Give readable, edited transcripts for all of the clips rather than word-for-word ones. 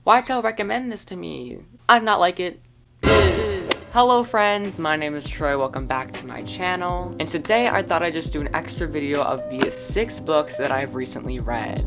Why'd y'all recommend this to me? I'm not like it. Hello friends, my name is Troy, welcome back to my channel, and today I thought I'd just do an extra video of the 6 books that I've recently read.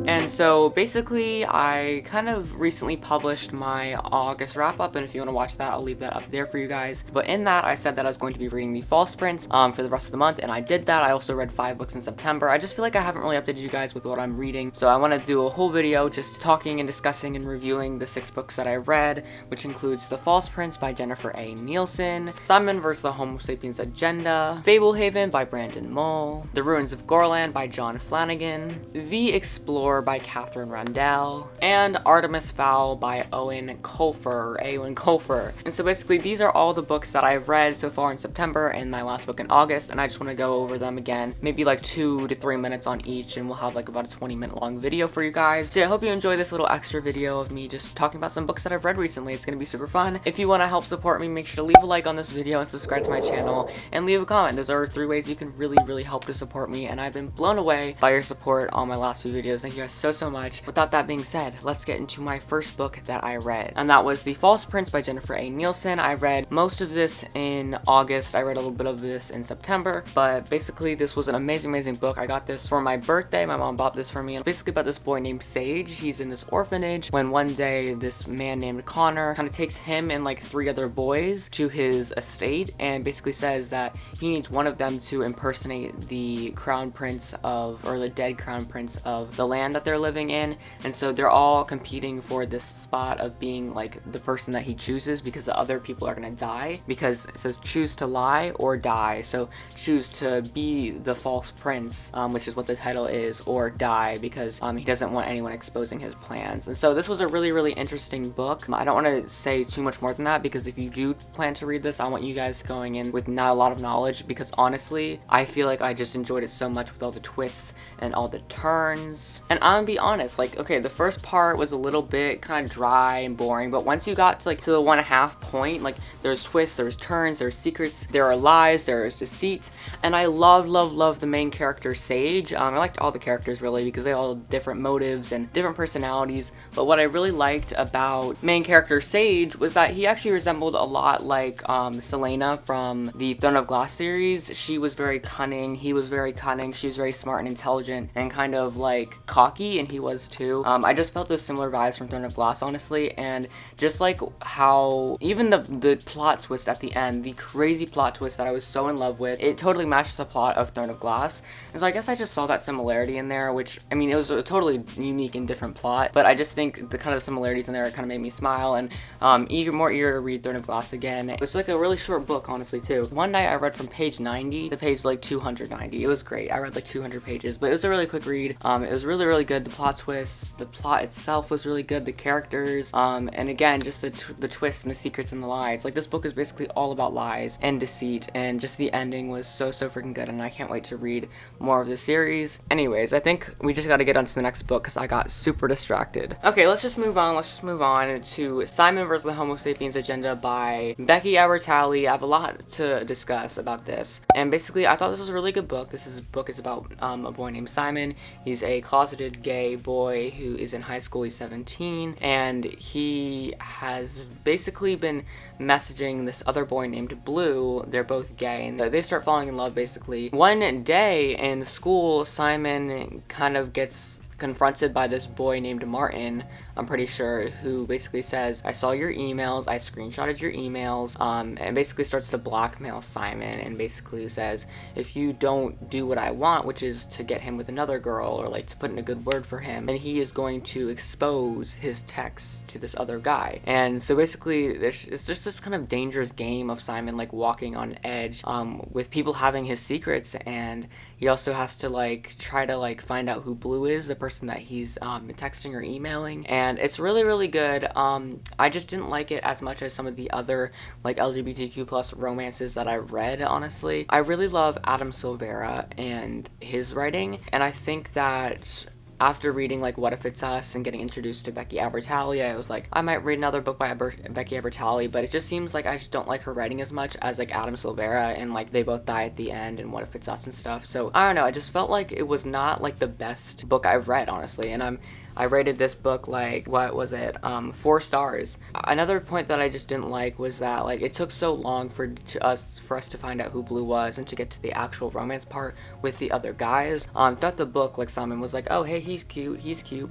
And so basically, I kind of recently published my August wrap-up, and if you want to watch that, I'll leave that up there for you guys. But in that, I said that I was going to be reading the fall sprints for the rest of the month, and I did that. I also read 5 books in September. I just feel like I haven't really updated you guys with what I'm reading, so I want to do a whole video just talking and discussing and reviewing the 6 books that I read, which includes The Fall Sprints by Jennifer A. Nielsen, Simon vs. the Homo Sapiens Agenda, Fablehaven by Brandon Mull, The Ruins of Goreland by John Flanagan, The Explorer by Catherine Randell, and Artemis Fowl by Owen Colfer. And so basically these are all the books that I've read so far in September and my last book in August, and I just want to go over them again, maybe like 2 to 3 minutes on each, and we'll have like about a 20-minute long video for you guys. So I hope you enjoy this little extra video of me just talking about some books that I've read recently. It's going to be super fun. If you want to help support me, make sure to leave a like on this video and subscribe to my channel and leave a comment. Those are 3 ways you can really help to support me, and I've been blown away by your support on my last few videos. Thank you guys so much. Without that being said, let's get into my first book that I read, and that was The Fall Sprints by Jennifer A. Nielsen. I read most of this in August. I read a little bit of this in September, but basically this was an amazing book. I got this for my birthday. My mom bought this for me, and basically about this boy named Sage. He's in this orphanage when one day this man named Connor kind of takes him and like 3 other boys to his estate and basically says that he needs one of them to impersonate the crown prince of, or the dead crown prince of the land that they're living in. And so they're all competing for this spot of being like the person that he chooses, because the other people are gonna die, because it says choose to lie or die. So choose to be the false prince, which is what the title is, or die, because he doesn't want anyone exposing his plans. And so this was a really interesting book. I don't want to say too much more than that, because if you do plan to read this, I want you guys going in with not a lot of knowledge, because honestly I feel like I just enjoyed it so much with all the twists and all the turns. And I'm gonna be honest, like, okay, the first part was a little bit kind of dry and boring, but once you got to like to the 1.5 point, like there's twists, there's turns, there's secrets, there are lies, there's deceit, and I love the main character Sage. I liked all the characters really, because they all have different motives and different personalities, but what I really liked about main character Sage was that he actually resembled a lot like Selena from the Throne of Glass series. She was very cunning, he was very cunning, she was very smart and intelligent and kind of like cocky, and he was too. I just felt those similar vibes from Throne of Glass, honestly, and just like how even the plot twist at the end, the crazy plot twist that I was so in love with, it totally matched the plot of Throne of Glass. And so I guess I just saw that similarity in there, which, I mean, it was a totally unique and different plot, but I just think the kind of similarities in there kind of made me smile, and more eager to read Throne of Glass again. It was like a really short book, honestly, too. One night I read from page 90 to page like 290. It was great. I read like 200 pages, but it was a really quick read. It was really good. The plot twists, the plot itself was really good, the characters, and again, just the twists and the secrets and the lies. Like, this book is basically all about lies and deceit, and just the ending was so freaking good, and I can't wait to read more of the series. Anyways, I think we just gotta get on to the next book, because I got super distracted. Okay, let's just move on to Simon vs. the Homo Sapiens Agenda by Becky Albertalli. I have a lot to discuss about this, and basically I thought this was a really good book. This book is about a boy named Simon. He's a closeted gay boy who is in high school. He's 17, and he has basically been messaging this other boy named Blue. They're both gay, and they start falling in love basically. One day in school, Simon kind of gets confronted by this boy named Martin, I'm pretty sure, who basically says, I saw your emails, I screenshotted your emails, and basically starts to blackmail Simon, and basically says, if you don't do what I want, which is to get him with another girl, or like to put in a good word for him, then he is going to expose his texts to this other guy. And so basically it's just this kind of dangerous game of Simon like walking on edge with people having his secrets, and he also has to like try to like find out who Blue is, the person that he's texting or emailing, and it's really good. I just didn't like it as much as some of the other like LGBTQ plus romances that I've read, honestly. I really love Adam Silvera and his writing, and I think that after reading like What If It's Us and getting introduced to Becky Albertalli, I was like, I might read another book by Becky Albertalli, but it just seems like I just don't like her writing as much as like Adam Silvera, and like they both die at the end and What If It's Us and stuff. So I don't know, I just felt like it was not like the best book I've read, honestly, and I rated this book like, what was it, 4 stars. Another point that I just didn't like was that like it took so long for us to find out who Blue was and to get to the actual romance part with the other guys. Throughout the book, like Simon was like, oh hey, he's cute,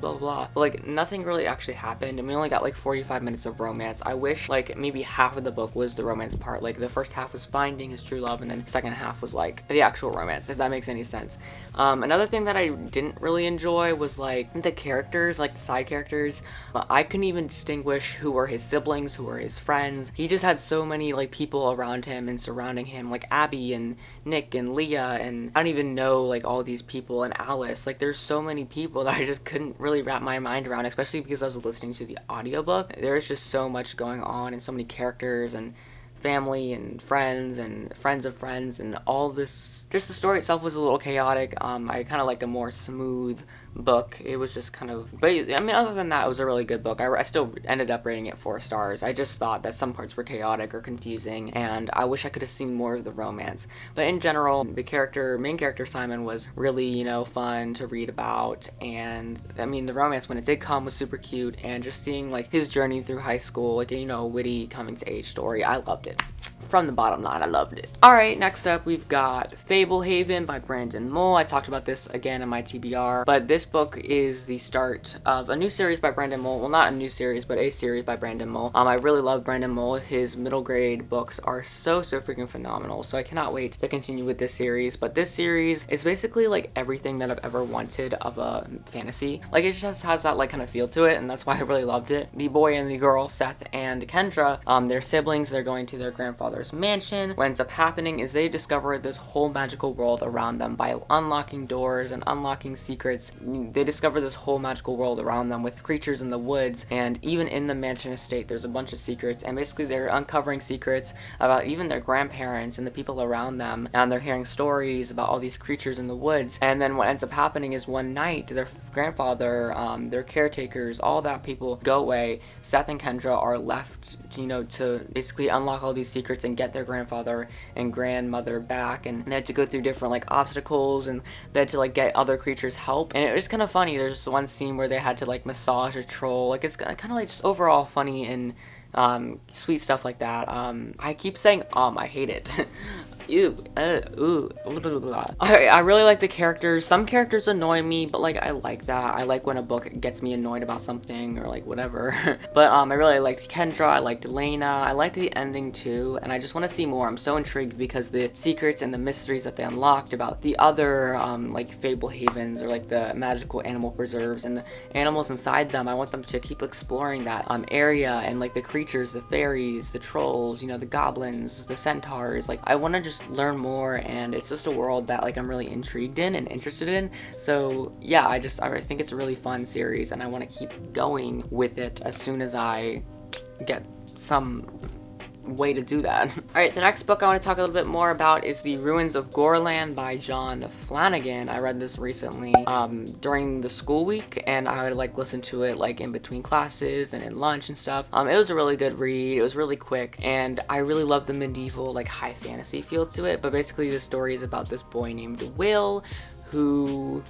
blah blah blah, but like nothing really actually happened, and we only got like 45 minutes of romance. I wish like maybe half of the book was the romance part, like the first half was finding his true love, and then the second half was like the actual romance, if that makes any sense. Another thing that I didn't really enjoy was like the characters, like the side characters. I couldn't even distinguish who were his siblings, who were his friends. He just had so many like people around him and surrounding him, like Abby and Nick and Leah, and I don't even know like all these people, and Alice. Like there's so many people that I just couldn't really wrap my mind around, especially because I was listening to the audiobook. There's just so much going on and so many characters and family and friends of friends and all this. Just the story itself was a little chaotic. I kind of like a more smooth book. It was just kind of, but I mean, other than that, it was a really good book. I still ended up rating it 4 stars. I just thought that some parts were chaotic or confusing, and I wish I could have seen more of the romance. But in general, the main character Simon was really, you know, fun to read about, and I mean, the romance when it did come was super cute, and just seeing like his journey through high school, like, you know, witty coming to age story, I loved it. From the bottom line, I loved it. Alright, next up we've got Fablehaven by Brandon Mull. I talked about this again in my TBR, but this book is the start of a new series by Brandon Mull. Well, not a new series, but a series by Brandon Mull. I really love Brandon Mull. His middle grade books are so freaking phenomenal, so I cannot wait to continue with this series. But this series is basically like everything that I've ever wanted of a fantasy. Like it just has that like kind of feel to it, and that's why I really loved it. The boy and the girl, Seth and Kendra, they're siblings. They're going to their grandfather's mansion. What ends up happening is they discover this whole magical world around them by unlocking doors and unlocking secrets. They discover this whole magical world around them with creatures in the woods, and even in the mansion estate there's a bunch of secrets, and basically they're uncovering secrets about even their grandparents and the people around them, and they're hearing stories about all these creatures in the woods. And then what ends up happening is one night their grandfather, their caretakers, all that people go away. Seth and Kendra are left, you know, to basically unlock all these secrets and get their grandfather and grandmother back, and they had to go through different like obstacles, and they had to like get other creatures help, and it was kind of funny. There's just one scene where they had to like massage a troll. Like it's kind of like just overall funny and sweet stuff like that. I keep saying I hate it. Ew, ooh, I really like the characters. Some characters annoy me, but like I like that. I like when a book gets me annoyed about something or like whatever. But I really liked Kendra, I liked Elena, I liked the ending too, and I just want to see more. I'm so intrigued because the secrets and the mysteries that they unlocked about the other like Fablehavens, or like the magical animal preserves and the animals inside them. I want them to keep exploring that area, and like the creatures, the fairies, the trolls, you know, the goblins, the centaurs. Like I want to just learn more, and it's just a world that like I'm really intrigued in and interested in. So yeah, I think it's a really fun series, and I want to keep going with it as soon as I get some way to do that. Alright, the next book I want to talk a little bit more about is The Ruins of Goreland by John Flanagan. I read this recently during the school week, and I would like listen to it like in between classes and in lunch and stuff. It was a really good read. It was really quick, and I really love the medieval like high fantasy feel to it. But basically the story is about this boy named Will who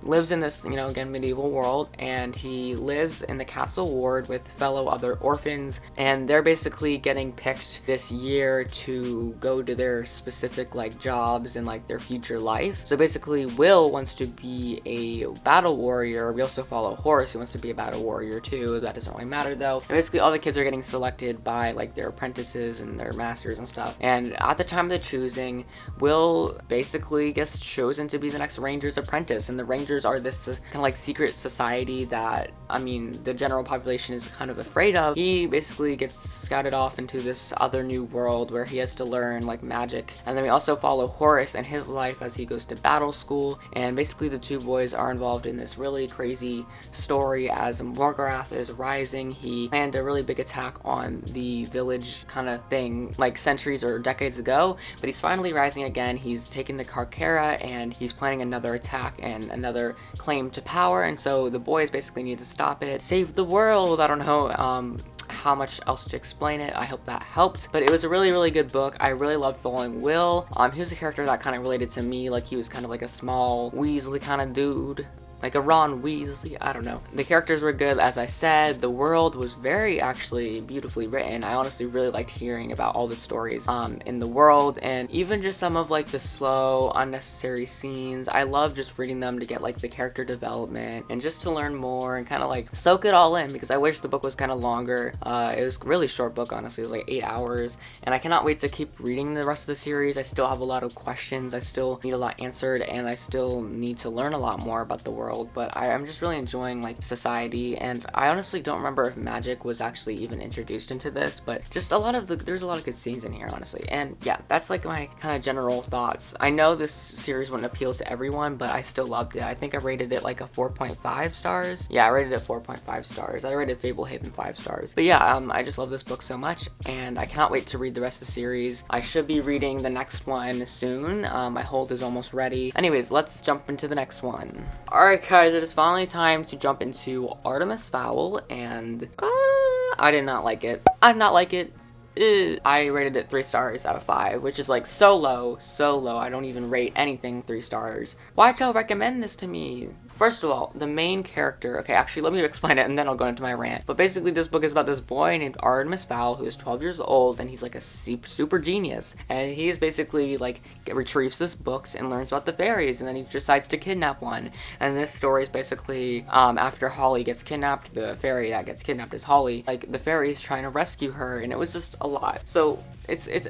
lives in this, you know, again, medieval world, and he lives in the castle ward with fellow other orphans, and they're basically getting picked this year to go to their specific like jobs and like their future life. So basically Will wants to be a battle warrior. We also follow Horace, who wants to be a battle warrior too. That doesn't really matter though. And basically all the kids are getting selected by like their apprentices and their masters and stuff, and at the time of the choosing, Will basically gets chosen to be the next ranger's apprentice. And the rangers are this kind of like secret society that, I mean, the general population is kind of afraid of. He basically gets scouted off into this other new world where he has to learn like magic. And then we also follow Horace and his life as he goes to battle school, and basically the two boys are involved in this really crazy story as Morgorath is rising. He planned a really big attack on the village kind of thing like centuries or decades ago, but he's finally rising again. He's taken the Carcara, and he's planning another attack and another another claim to power, and so the boys basically need to stop it, save the world. I don't know how much else to explain it. I hope that helped, but it was a really good book. I really loved following Will. He was a character that kind of related to me, like he was kind of like a small Weasley kind of dude, like a Ron Weasley, I don't know. The characters were good, as I said. The world was very actually beautifully written. I honestly really liked hearing about all the stories in the world, and even just some of like the slow, unnecessary scenes. I love just reading them to get like the character development and just to learn more and kind of like soak it all in, because I wish the book was kind of longer. It was a really short book, honestly. It was like 8 hours, and I cannot wait to keep reading the rest of the series. I still have a lot of questions. I still need a lot answered, and I still need to learn a lot more about the world. But I'm just really enjoying like society, and I honestly don't remember if magic was actually even introduced into this, but just there's a lot of good scenes in here, honestly. And yeah, that's like my kind of general thoughts. I know this series wouldn't appeal to everyone, but I still loved it. I think I rated it like a 4.5 stars. Yeah, I rated it 4.5 stars. I rated Fablehaven 5 stars. But yeah, I just love this book so much, and I cannot wait to read the rest of the series. I should be reading the next one soon. My hold is almost ready. Anyways, let's jump into the next one. Alright guys, it is finally time to jump into Artemis Fowl, and I did not like it. I did not like it. I rated it 3 stars out of 5, which is like so low. I don't even rate anything 3 stars. Why'd y'all recommend this to me? First of all, the main character, okay, actually let me explain it and then I'll go into my rant. But basically this book is about this boy named Artemis Fowl who is 12 years old, and he's like a super genius. And he is basically like, retrieves this books and learns about the fairies, and then he decides to kidnap one. And this story is basically, after Holly gets kidnapped, the fairy that gets kidnapped is Holly. Like, the fairies trying to rescue her, and it was just a lot. So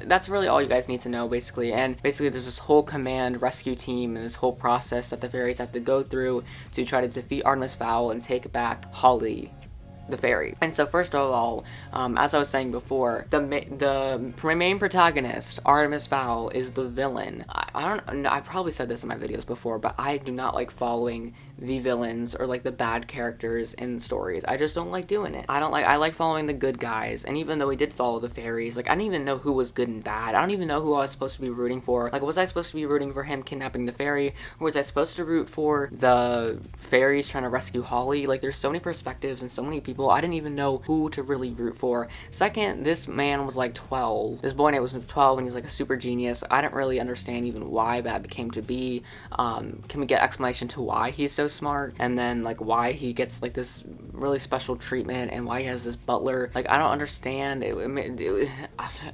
that's really all you guys need to know, basically. And basically there's this whole command rescue team and this whole process that the fairies have to go through to try to defeat Artemis Fowl and take back Holly, the fairy. And so first of all, as I was saying before, the main protagonist, Artemis Fowl, is the villain. I probably said this in my videos before, but I do not like following the villains or like the bad characters in stories. I just don't like doing it. I like following the good guys, and even though we did follow the fairies, like I didn't even know who was good and bad. I don't even know who I was supposed to be rooting for. Like, was I supposed to be rooting for him kidnapping the fairy, or was I supposed to root for the fairies trying to rescue Holly? Like, there's so many perspectives and so many people. I didn't even know who to really root for. Second, this man was like 12. This boy was 12 and he's like a super genius. I didn't really understand even why that became to be. Can we get explanation to why he's so smart, and then like why he gets like this really special treatment, and why he has this butler? Like, I don't understand.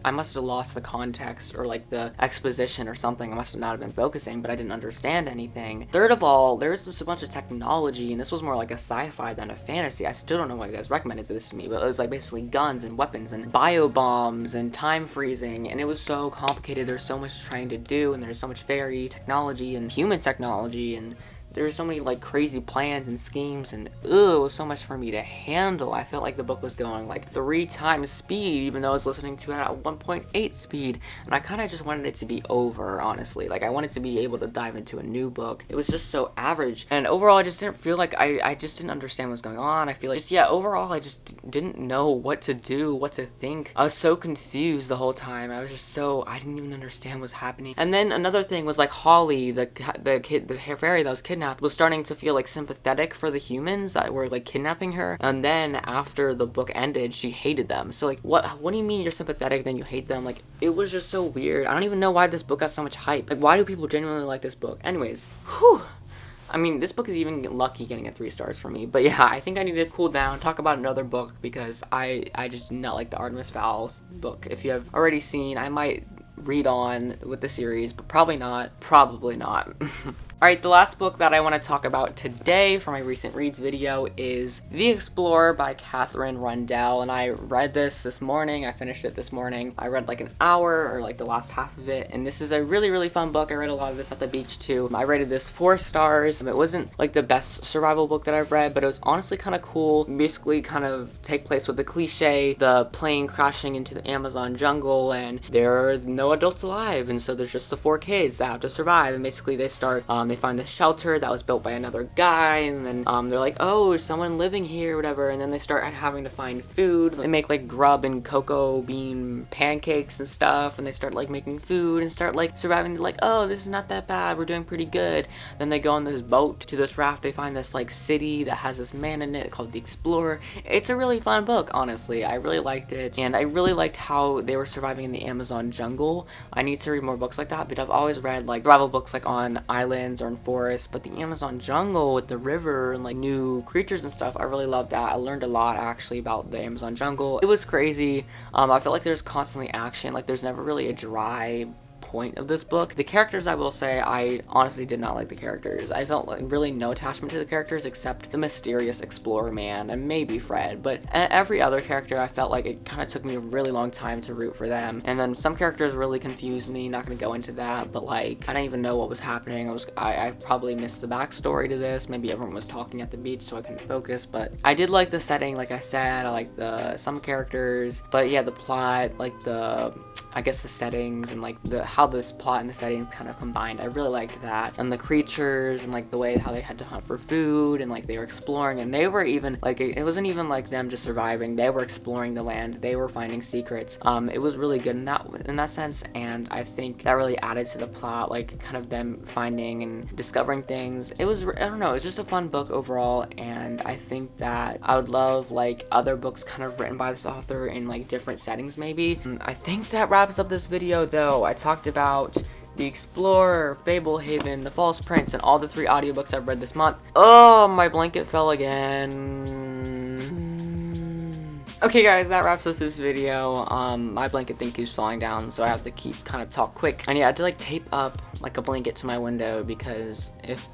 I must have lost the context or like the exposition or something. I must have not have been focusing, but I didn't understand anything. Third of all, there's just a bunch of technology, and this was more like a sci-fi than a fantasy. I still don't know why you guys recommended this to me, but it was like basically guns and weapons and bio bombs and time freezing, and it was so complicated. There's so much trying to do, and there's so much fairy technology and human technology, and there's so many like crazy plans and schemes, and it was so much for me to handle. I felt like the book was going like 3 times speed, even though I was listening to it at 1.8 speed, and I kind of just wanted it to be over, honestly. Like, I wanted to be able to dive into a new book. It was just so average, and overall I just didn't feel like I just didn't understand what was going on. I feel like overall I just didn't know what to do, what to think. I was so confused the whole time. I didn't even understand what's happening. And then another thing was like Holly, the fairy that was kidnapped, was starting to feel like sympathetic for the humans that were like kidnapping her, and then after the book ended she hated them. So like, what do you mean you're sympathetic then you hate them? Like, it was just so weird. I don't even know why this book got so much hype. Like, why do people genuinely like this book? Anyways, whew. I mean, this book is even lucky getting a 3 stars for me. But yeah, I think I need to cool down, talk about another book, because I just did not like the Artemis Fowl book. If you have already seen, I might read on with the series, but probably not. Alright, the last book that I want to talk about today for my recent reads video is The Explorer by Catherine Rundell, and I read this morning. I finished it this morning. I read like an hour, or like the last half of it, and this is a really fun book. I read a lot of this at the beach too. I rated this 4 stars. It wasn't like the best survival book that I've read, but it was honestly kind of cool. Basically kind of take place with the cliche, the plane crashing into the Amazon jungle, and there are no adults alive, and so there's just the 4 kids that have to survive, and basically they start They find this shelter that was built by another guy, and then they're like, oh, is someone living here or whatever, and then they start having to find food. They make like grub and cocoa bean pancakes and stuff, and they start like making food and start like surviving. They're like, oh, this is not that bad, we're doing pretty good. Then they go on this boat to this raft. They find this like city that has this man in it called the Explorer. It's a really fun book, honestly. I really liked it, and I really liked how they were surviving in the Amazon jungle. I need to read more books like that, but I've always read like survival books like on islands or in forests, but the Amazon jungle with the river and like new creatures and stuff, I really love that. I learned a lot actually about the Amazon jungle. It was crazy. I feel like there's constantly action, like there's never really a dry point of this book. The characters, I will say, I honestly did not like the characters. I felt like really no attachment to the characters except the mysterious explorer man and maybe Fred, but every other character I felt like it kind of took me a really long time to root for them. And then some characters really confused me, not going to go into that, but like I didn't even know what was happening. I probably missed the backstory to this. Maybe everyone was talking at the beach so I couldn't focus, but I did like the setting. Like I said, I like some characters, but yeah, the plot, like I guess the settings and like how this plot and the settings kind of combined, I really liked that. And the creatures and like the way how they had to hunt for food and like they were exploring, and they were even like it wasn't even like them just surviving, they were exploring the land, they were finding secrets. It was really good in that sense, and I think that really added to the plot, like kind of them finding and discovering things. It was, I don't know, it was just a fun book overall, and I think that I would love like other books kind of written by this author in like different settings maybe. I think that wraps up this video though. I talked about The Explorer, Fablehaven, The False Prince, and all the 3 audiobooks I've read this month. Oh, my blanket fell again. Okay guys, that wraps up this video. My blanket thing keeps falling down, so I have to keep kind of talk quick. And yeah, I had to like tape up like a blanket to my window because if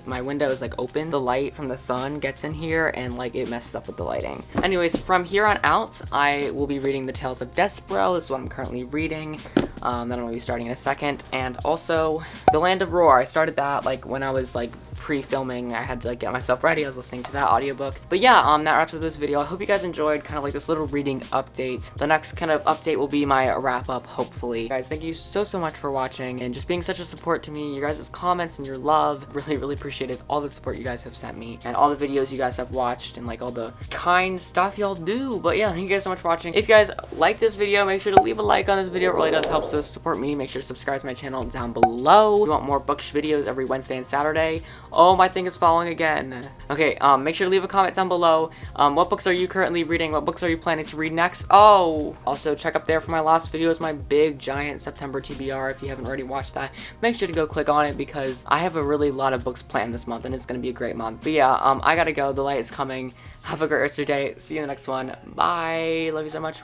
my window is like open, the light from the sun gets in here and like it messes up with the lighting. Anyways, from here on out, I will be reading the Tales of Despero. This is what I'm currently reading. Then I'm going to be starting in a second. And also, The Land of Roar. I started that like when I was like pre-filming. I had to like get myself ready. I was listening to that audiobook. But yeah, that wraps up this video. I hope you guys enjoyed kind of like this little reading update. The next kind of update will be my wrap up, hopefully. Guys, thank you so much for watching and just being such a support to me. Your guys' comments and your love, really appreciated all the support you guys have sent me and all the videos you guys have watched and like all the kind stuff y'all do. But yeah, thank you guys so much for watching. If you guys like this video, make sure to leave a like on this video. It really does help to support me. Make sure to subscribe to my channel down below. If you want more bookish videos every Wednesday and Saturday. Oh, my thing is falling again. Okay, make sure to leave a comment down below. What books are you currently reading? What books are you planning to read next? Oh, also check up there for my last video is my big giant September TBR. If you haven't already watched that, make sure to go click on it because I have a really lot of books planned this month and it's gonna be a great month. But yeah, I gotta go. The light is coming. Have a great rest of your day. See you in the next one. Bye. Love you so much.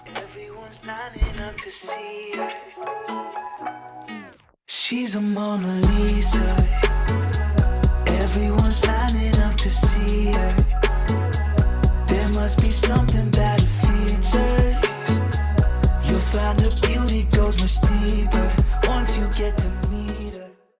She's a Mona Lisa.